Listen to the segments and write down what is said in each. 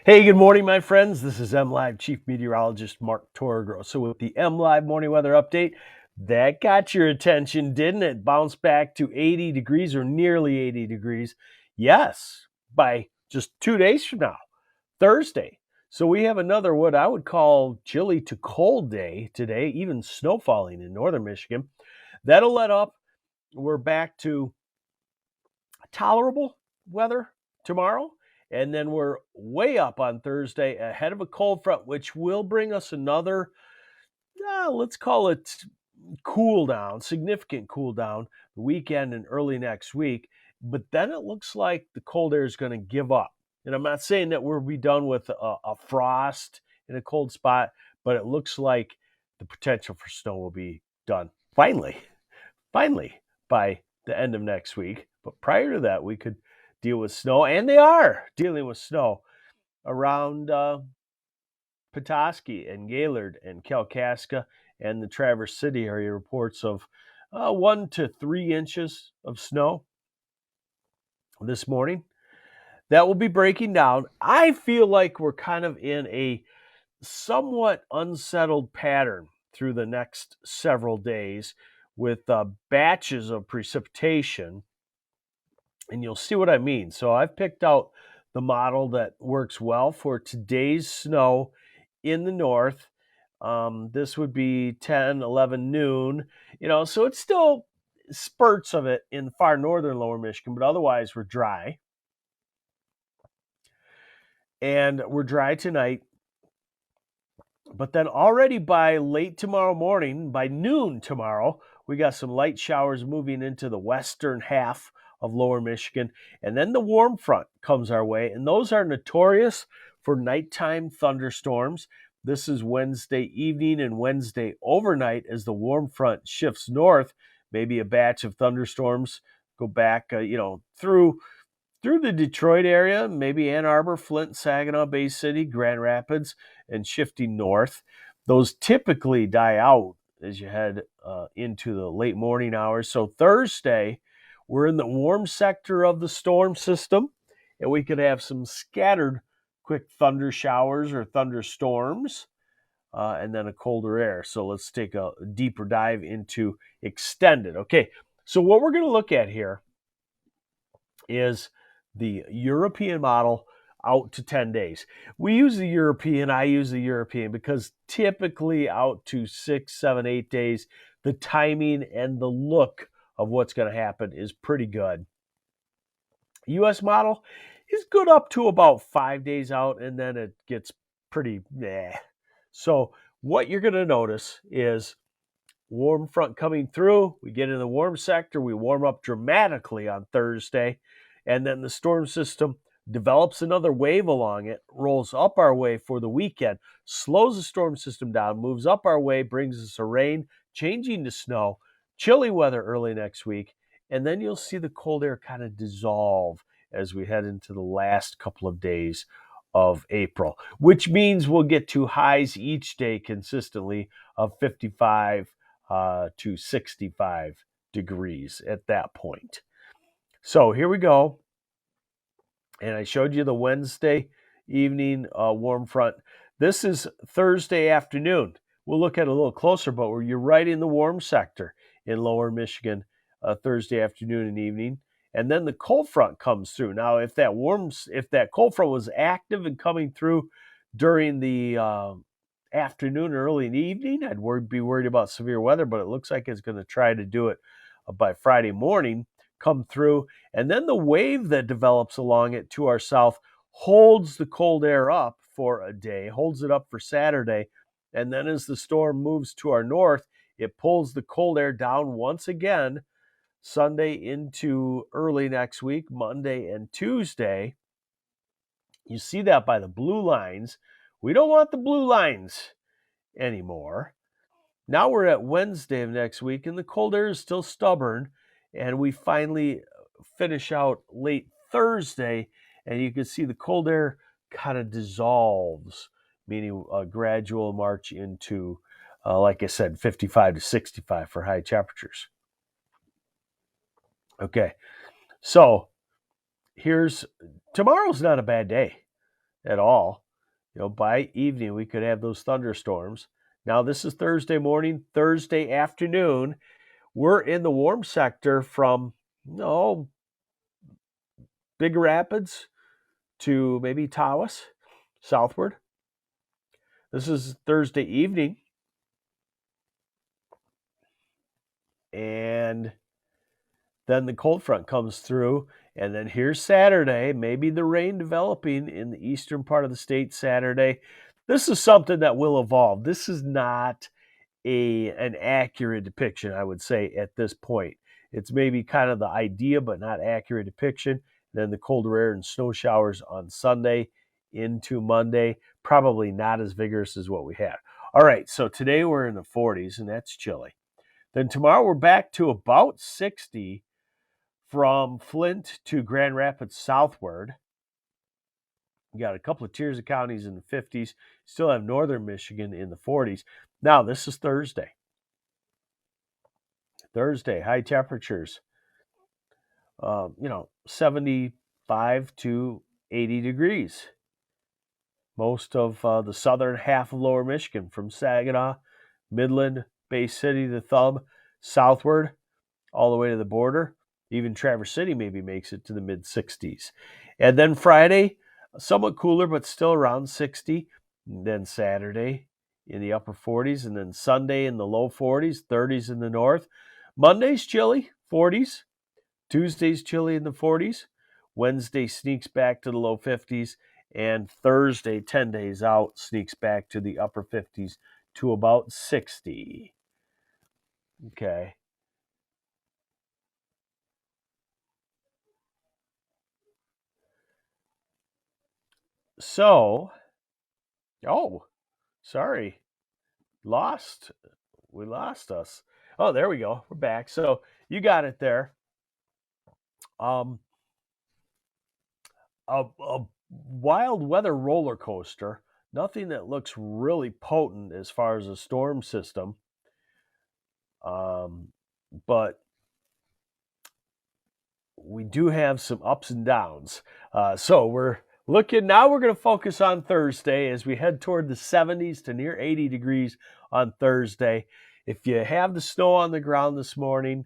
Hey, good morning, my friends. This is MLive Chief Meteorologist Mark Torgro. So, with the MLive morning weather update, that got your attention, didn't it? Bounced back to 80 degrees or nearly 80 degrees. Yes, by just 2 days from now, Thursday. So, we have another what I would call chilly to cold day today, even snow falling in northern Michigan. That'll let up. We're back to tolerable weather tomorrow. And then we're way up on Thursday ahead of a cold front, which will bring us another, let's call it cool down, significant cool down the weekend and early next week. But then it looks like the cold air is going to give up. And I'm not saying that we'll be done with a frost in a cold spot, but it looks like the potential for snow will be done finally by the end of next week. But prior to that, we could deal with snow, and they are dealing with snow around Petoskey and Gaylord and Kalkaska and the Traverse City area. Reports of 1 to 3 inches of snow this morning. That will be breaking down. I feel like we're kind of in a somewhat unsettled pattern through the next several days with batches of precipitation. And you'll see what I mean. So I've picked out the model that works well for today's snow in the north. This would be 10, 11 noon, so it's still spurts of it in far northern lower Michigan, but otherwise we're dry. And we're dry tonight. But then already by late tomorrow morning, by noon tomorrow, we got some light showers moving into the western half of lower Michigan. And then the warm front comes our way. And those are notorious for nighttime thunderstorms. This is Wednesday evening and Wednesday overnight as the warm front shifts north. Maybe a batch of thunderstorms go back, through the Detroit area, maybe Ann Arbor, Flint, Saginaw, Bay City, Grand Rapids, and shifting north. Those typically die out as you head into the late morning hours. So Thursday, we're in the warm sector of the storm system, and we could have some scattered quick thunder showers or thunderstorms, and then a colder air. So let's take a deeper dive into extended. Okay, so what we're going to look at here is the European model out to 10 days. We use the European, I use the European because typically out to 6, 7, 8 days, the timing and the look of what's going to happen is pretty good. US model is good up to about 5 days out, and then it gets pretty meh. So what you're going to notice is warm front coming through. We get in the warm sector. We warm up dramatically on Thursday. And then the storm system develops another wave along it, rolls up our way for the weekend, slows the storm system down, moves up our way, brings us a rain, changing to snow, chilly weather early next week. And then you'll see the cold air kind of dissolve as we head into the last couple of days of April, which means we'll get to highs each day consistently of 55 to 65 degrees at that point. So here we go. And I showed you the Wednesday evening warm front. This is Thursday afternoon. We'll look at it a little closer, but you're right in the warm sector in lower Michigan Thursday afternoon and evening. And then the cold front comes through. Now, if that cold front was active and coming through during the afternoon, early in the evening, I'd be worried about severe weather, but it looks like it's going to try to do it by Friday morning, come through. And then the wave that develops along it to our south holds the cold air up for a day, holds it up for Saturday. And then as the storm moves to our north, it pulls the cold air down once again Sunday into early next week, Monday and Tuesday. You see that by the blue lines. We don't want the blue lines anymore. Now we're at Wednesday of next week, and the cold air is still stubborn, and we finally finish out late Thursday, and you can see the cold air kind of dissolves, meaning a gradual march into, like I said, 55 to 65 for high temperatures. Okay, so tomorrow's not a bad day. at all. By evening, we could have those thunderstorms. Now, this is Thursday morning, Thursday afternoon. We're in the warm sector from, Big Rapids to maybe Tawas, southward. This is Thursday evening. And then the cold front comes through. And then here's Saturday, maybe the rain developing in the eastern part of the state Saturday. This is something that will evolve. This is not an accurate depiction, I would say, at this point. It's maybe kind of the idea, but not accurate depiction. Then the colder air and snow showers on Sunday into Monday, probably not as vigorous as what we had. All right, so today we're in the 40s, and that's chilly. Then tomorrow we're back to about 60 from Flint to Grand Rapids southward. You got a couple of tiers of counties in the 50s. Still have northern Michigan in the 40s. Now, this is Thursday. Thursday, high temperatures, 75 to 80 degrees. Most of the southern half of lower Michigan, from Saginaw, Midland, Bay City, the Thumb, southward, all the way to the border. Even Traverse City maybe makes it to the mid-60s. And then Friday, somewhat cooler, but still around 60. And then Saturday in the upper 40s. And then Sunday in the low 40s, 30s in the north. Monday's chilly, 40s. Tuesday's chilly in the 40s. Wednesday sneaks back to the low 50s. And Thursday, 10 days out, sneaks back to the upper 50s to about 60. Okay. So, sorry. We lost us. Oh, there we go. We're back. So you got it there. A wild weather roller coaster. Nothing that looks really potent as far as a storm system. But we do have some ups and downs. So we're going to focus on Thursday as we head toward the 70s to near 80 degrees on Thursday. If you have the snow on the ground this morning,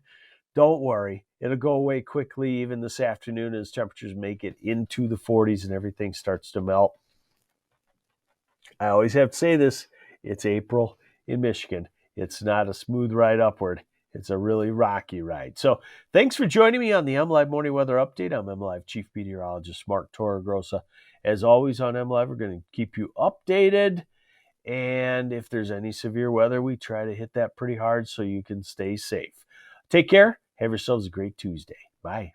don't worry. It'll go away quickly even this afternoon as temperatures make it into the 40s and everything starts to melt. I always have to say this, it's April in Michigan. It's not a smooth ride upward. It's a really rocky ride. So thanks for joining me on the MLive Morning Weather Update. I'm MLive Chief Meteorologist Mark Torregrossa. As always on MLive, we're going to keep you updated. And if there's any severe weather, we try to hit that pretty hard so you can stay safe. Take care. Have yourselves a great Tuesday. Bye.